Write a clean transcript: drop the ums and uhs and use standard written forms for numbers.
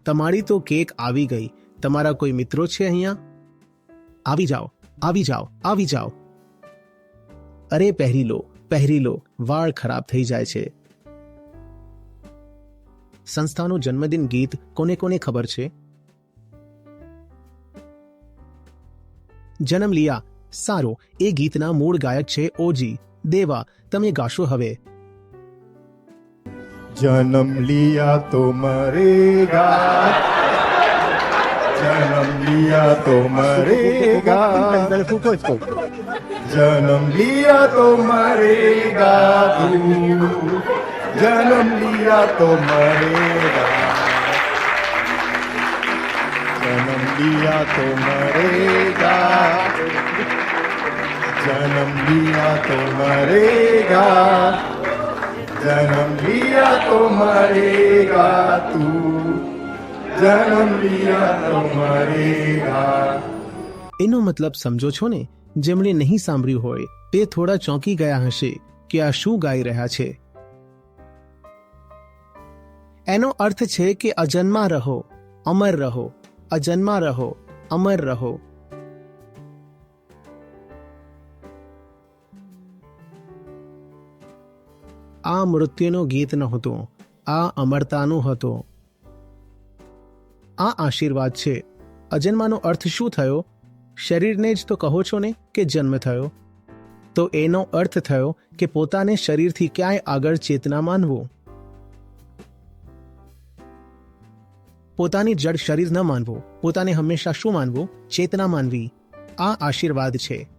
તમારી તો કેક આવી ગઈ. તમારા કોઈ મિત્રો છે અહીંયા? આવી જાઓ, આવી જાઓ, આવી જાઓ. અરે પહેરી લો, પહેરી લો, વાળ ખરાબ થઈ જાય છે. સંસ્થાનું જન્મદિન ગીત કોને કોને ખબર છે? જન્મ લિયા. સારું, એ ગીતના મૂળ ગાયક છે ઓજી. દેવા, તમે ગાશો હવે. जन्म लिया तो मरेगा, जन्म लिया तो मरेगा, जन्म लिया तो मरेगा तू, जन्म लिया तो मरेगा, जन्म लिया तो मरेगा, जन्म लिया तो मरेगा, जन्म लिया तो मरेगा तू, जन्म लिया तो मरेगा. એનો મતલબ સમજો છો ને? જેમણે નહીં સાંભળ્યું હોય તે થોડા ચોંકી ગયા હશે કે આ શું ગાઈ રહ્યા છે. એનો અર્થ છે કે અજન્મા રહો, અમર રહો, અજન્મા રહો, અમર રહો. આ મૃત્યુનું ગીત નહોતું, આ અમરતાનું હતું. આ આશીર્વાદ છે. અજન્માનો અર્થ શું થયો? શરીરને જ તો કહો છો ને કે જન્મ થયો. તો એનો અર્થ થયો કે પોતાને શરીરથી ક્યાંય આગળ ચેતના માનવું, પોતાની જડ શરીર ન માનવું, પોતાને હંમેશા શું માનવું? ચેતના માનવી. આ આશીર્વાદ છે.